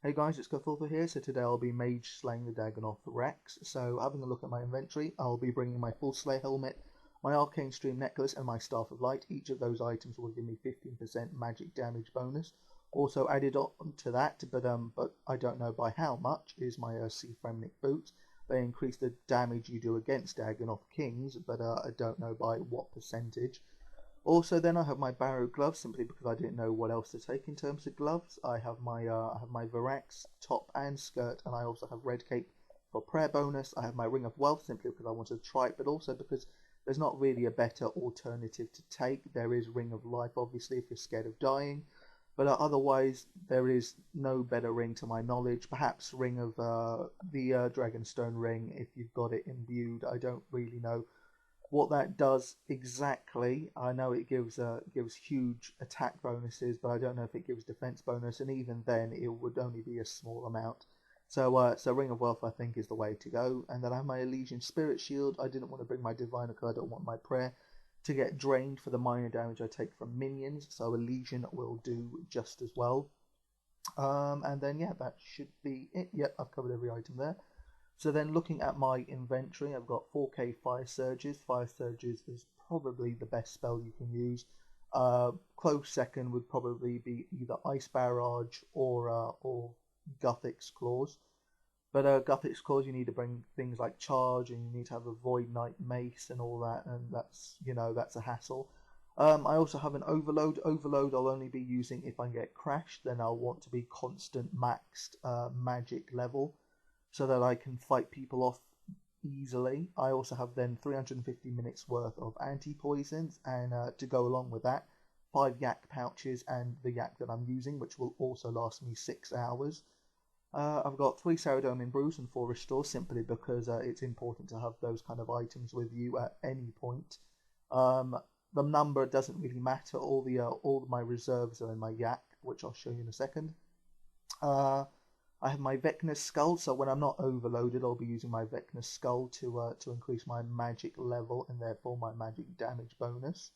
Hey guys, it's Cthulthu here. So today I'll be Mage slaying the Dagannoth Rex. So having a look at my inventory, I'll be bringing my full Slay helmet, my Arcane Stream necklace, and my Staff of Light. Each of those items will give me 15% magic damage bonus. Also added on to that, but I don't know by how much, is my Sea Fremnik boots. They increase the damage you do against Dagannoth Kings, but I don't know by what percentage. Also, then I have my Barrow gloves simply because I didn't know what else to take in terms of gloves. I have my Varax top and skirt, and I also have red cape for prayer bonus. I have my Ring of Wealth simply because I wanted to try it, but also because there's not really a better alternative to take. There is Ring of Life, obviously, if you're scared of dying, but otherwise there is no better ring to my knowledge. Perhaps Ring of the Dragonstone ring if you've got it imbued. I don't really know what that does exactly. I know it gives huge attack bonuses, but I don't know if it gives defense bonus, and even then it would only be a small amount. So Ring of Wealth I think is the way to go. And then I have my Elysian Spirit Shield. I didn't want to bring my Diviner because I don't want my prayer to get drained for the minor damage I take from minions. So Elysian will do just as well. And then yeah, that should be it. Yep, I've covered every item there. So then looking at my inventory, I've got 4k Fire Surges. Fire Surges is probably the best spell you can use. Close second would probably be either Ice Barrage or Guthix Claws. But Guthix Claws you need to bring things like Charge, and you need to have a Void Knight Mace and all that, and that's a hassle. I also have an Overload. Overload I'll only be using if I get crashed, then I'll want to be constant maxed magic level, so that I can fight people off easily. I also have then 350 minutes worth of anti-poisons, and to go along with that, 5 yak pouches and the yak that I'm using, which will also last me 6 hours. I've got 3 Saradomin brews and 4 restores simply because it's important to have those kind of items with you at any point. The number doesn't really matter. All my reserves are in my yak, which I'll show you in a second. I have my Vecna's Skull, so when I'm not overloaded, I'll be using my Vecna's Skull to increase my magic level and therefore my magic damage bonus.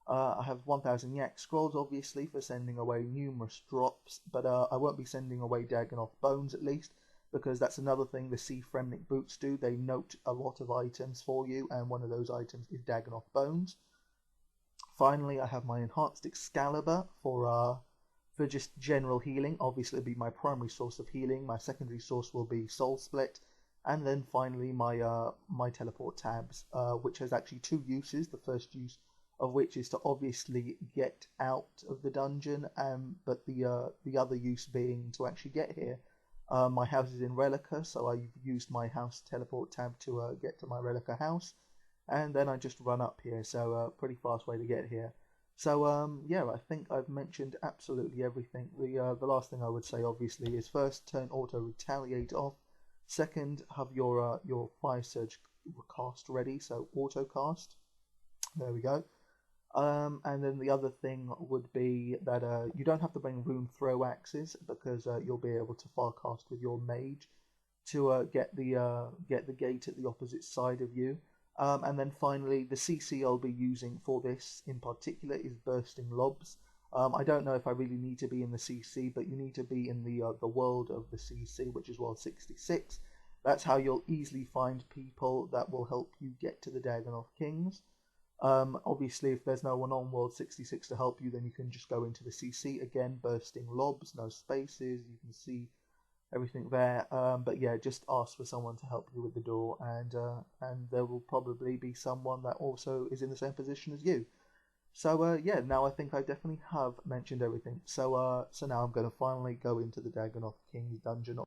I have 1000 Yak Scrolls, obviously, for sending away numerous drops, but I won't be sending away Dagannoth Bones at least, because that's another thing the Sea Fremnik boots do. They note a lot of items for you, and one of those items is Dagannoth Bones. Finally, I have my Enhanced Excalibur for just general healing. Obviously, it'll be my primary source of healing. My secondary source will be Soul Split, and then finally my teleport tabs, which has actually 2 uses. The first use of which is to obviously get out of the dungeon, but the other use being to actually get here. My house is in Relica, so I've used my house teleport tab to get to my Relica house, and then I just run up here. So pretty fast way to get here. So yeah, I think I've mentioned absolutely everything. The last thing I would say obviously is first, turn auto retaliate off. Second, have your fire surge cast ready, so auto cast. There we go. And then the other thing would be that you don't have to bring rune throw axes because you'll be able to fire cast with your mage to get the gate at the opposite side of you. And then finally, the CC I'll be using for this in particular is Bursting Lobs. I don't know if I really need to be in the CC, but you need to be in the world of the CC, which is world 66. That's how you'll easily find people that will help you get to the Dagannoth Kings. Obviously, if there's no one on World 66 to help you, then you can just go into the CC again, Bursting Lobs, no spaces. You can see everything there. But yeah, just ask for someone to help you with the door, and there will probably be someone that also is in the same position as you. So yeah, now I think I definitely have mentioned everything. So now I'm going to finally go into the Dagannoth King's dungeon.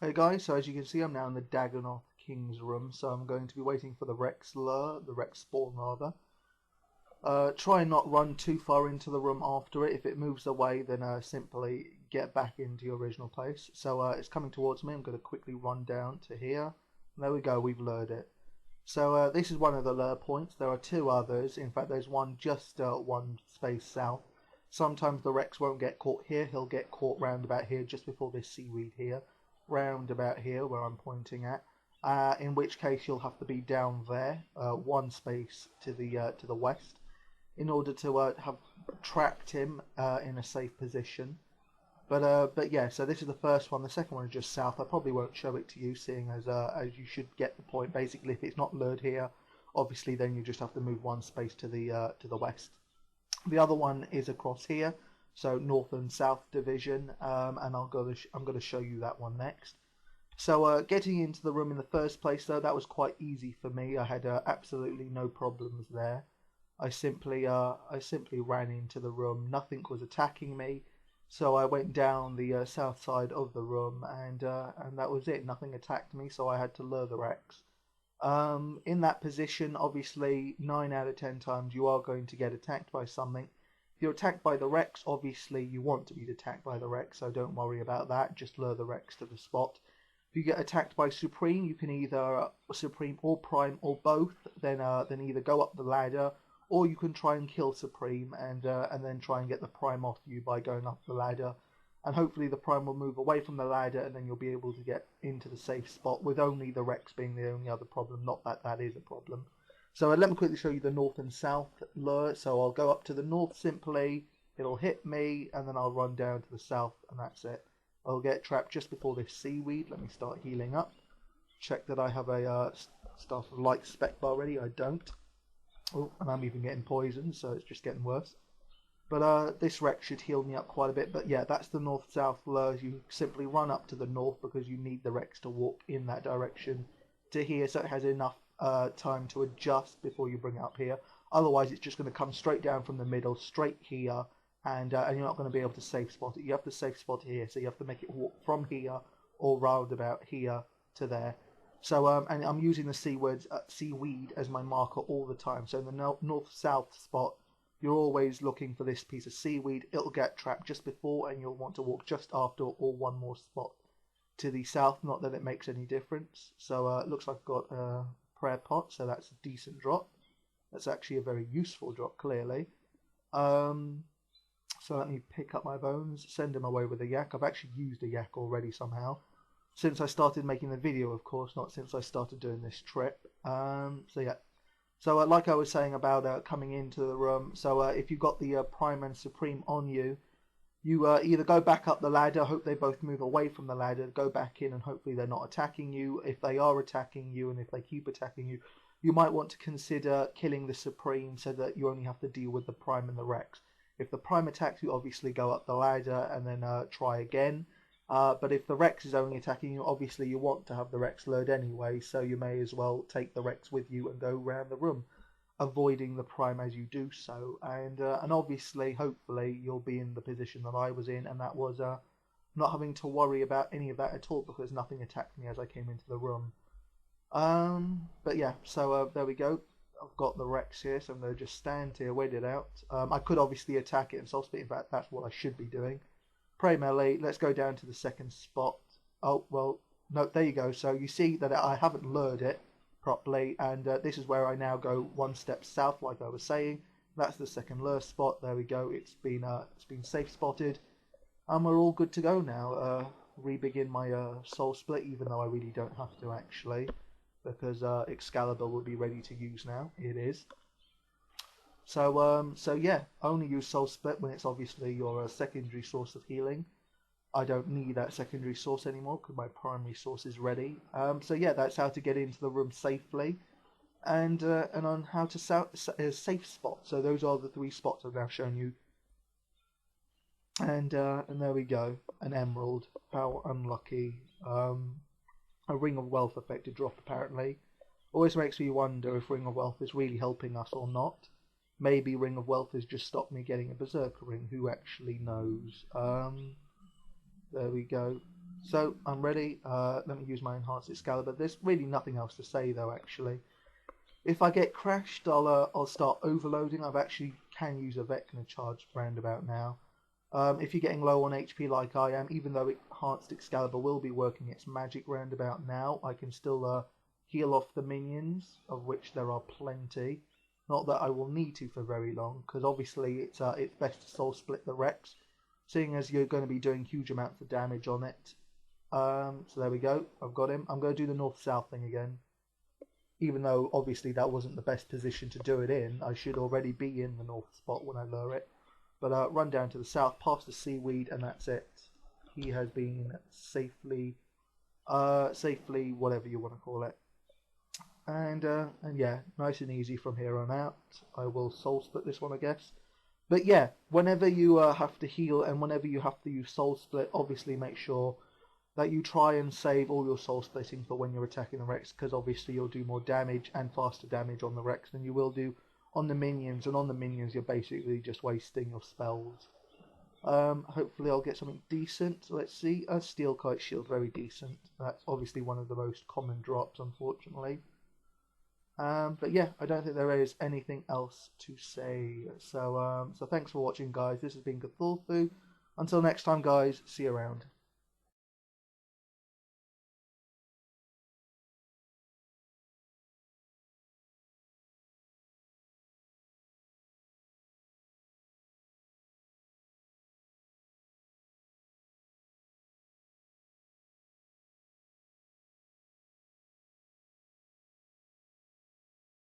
Hey guys, so as you can see I'm now in the Dagannoth King's room, so I'm going to be waiting for the Rex lure, the Rex spawn rather. Try and not run too far into the room after it. If it moves away, then simply get back into your original place. So it's coming towards me. I'm going to quickly run down to here. There we go, we've lured it. So this is one of the lure points. There are two others. In fact, there's one just one space south. Sometimes the Rex won't get caught here. He'll get caught round about here, just before this seaweed here. Round about here, where I'm pointing at. In which case you'll have to be down there, one space to the west, in order to have tracked him in a safe position. But yeah, so this is the first one. The second one is just south. I probably won't show it to you, seeing as you should get the point. Basically, if it's not lured here, obviously then you just have to move one space to the west. The other one is across here, so north and south division, and I'm going to show you that one next. So getting into the room in the first place, though, that was quite easy for me. I had absolutely no problems there. I simply ran into the room. Nothing was attacking me, so I went down the south side of the room, and that was it. Nothing attacked me, so I had to lure the Rex. In that position, obviously, 9 out of 10 times you are going to get attacked by something. If you're attacked by the Rex, obviously you want to be attacked by the Rex, so don't worry about that. Just lure the Rex to the spot. If you get attacked by Supreme, you can either Supreme or Prime or both. Then either go up the ladder, or you can try and kill Supreme and then try and get the Prime off you by going up the ladder. And hopefully the Prime will move away from the ladder, and then you'll be able to get into the safe spot, with only the Rex being the only other problem. Not that that is a problem. So let me quickly show you the north and south lure. So I'll go up to the north simply, it'll hit me, and then I'll run down to the south, and that's it. I'll get trapped just before this seaweed. Let me start healing up. Check that I have a Staff of Light spec bar ready. I don't. Oh, and I'm even getting poisoned, so it's just getting worse. But this Rex should heal me up quite a bit. But yeah, that's the north-south lure. You simply run up to the north because you need the Rex to walk in that direction to here, so it has enough time to adjust before you bring it up here. Otherwise, it's just going to come straight down from the middle, straight here, and you're not going to be able to safe spot it. You have to safe spot it here, so you have to make it walk from here or round about here to there. So and I'm using the seaweed as my marker all the time. So in the north-south spot, you're always looking for this piece of seaweed. It'll get trapped just before, and you'll want to walk just after or one more spot to the south. Not that it makes any difference. So it looks like I've got a prayer pot, so that's a decent drop. That's actually a very useful drop, clearly. So let me pick up my bones, send him away with a yak. I've actually used a yak already somehow. Since I started making the video, of course, not since I started doing this trip. So yeah. So like I was saying about coming into the room, so if you've got the Prime and Supreme on you, you either go back up the ladder, hope they both move away from the ladder, go back in, and hopefully they're not attacking you. If they are attacking you, and if they keep attacking you, you might want to consider killing the Supreme so that you only have to deal with the Prime and the Rex. If the Prime attacks you, obviously go up the ladder and then try again. But if the Rex is only attacking you, obviously you want to have the Rex lured anyway, so you may as well take the Rex with you and go round the room, avoiding the Prime as you do so. And obviously, hopefully, you'll be in the position that I was in, and that was not having to worry about any of that at all, because nothing attacked me as I came into the room. But yeah, so there we go. I've got the Rex here, so I'm going to just stand here, wait it out. I could obviously attack it and soul spit. In fact, that's what I should be doing. Pray melee. Let's go down to the second spot. Oh, well, no, there you go. So you see that I haven't lured it properly, and this is where I now go one step south, like I was saying. That's the second lure spot. There we go. It's been safe spotted, and we're all good to go now. Re-begin my soul split, even though I really don't have to actually, because Excalibur will be ready to use now. It is. So yeah, only use Soul Split when it's obviously your secondary source of healing. I don't need that secondary source anymore because my primary source is ready. So yeah, that's how to get into the room safely, and on how to safe spot. So those are the 3 spots I've now shown you. And there we go, an emerald. How unlucky. A Ring of Wealth effective drop apparently. Always makes me wonder if Ring of Wealth is really helping us or not. Maybe Ring of Wealth has just stopped me getting a Berserker ring. Who actually knows? There we go. So I'm ready. Let me use my enhanced Excalibur. There's really nothing else to say though. Actually, if I get crashed, I'll start overloading. I've actually can use a Vecna charge roundabout now. If you're getting low on HP like I am, even though enhanced Excalibur will be working its magic roundabout now, I can still heal off the minions, of which there are plenty. Not that I will need to for very long, because obviously it's best to soul split the Rex, seeing as you're going to be doing huge amounts of damage on it. So there we go. I've got him. I'm going to do the north-south thing again. Even though obviously that wasn't the best position to do it in, I should already be in the north spot when I lure it. But run down to the south, past the seaweed, and that's it. He has been safely, whatever you want to call it. And yeah, nice and easy from here on out. I will soul split this one, I guess. But yeah, whenever you have to heal and whenever you have to use soul split, obviously make sure that you try and save all your soul splitting for when you're attacking the Rex, because obviously you'll do more damage and faster damage on the Rex than you will do on the minions, and on the minions you're basically just wasting your spells. Hopefully I'll get something decent. Let's see, a Steel Kite Shield, very decent. That's obviously one of the most common drops, unfortunately. But yeah, I don't think there is anything else to say. So thanks for watching, guys. This has been Cthulthu. Until next time, guys, see you around.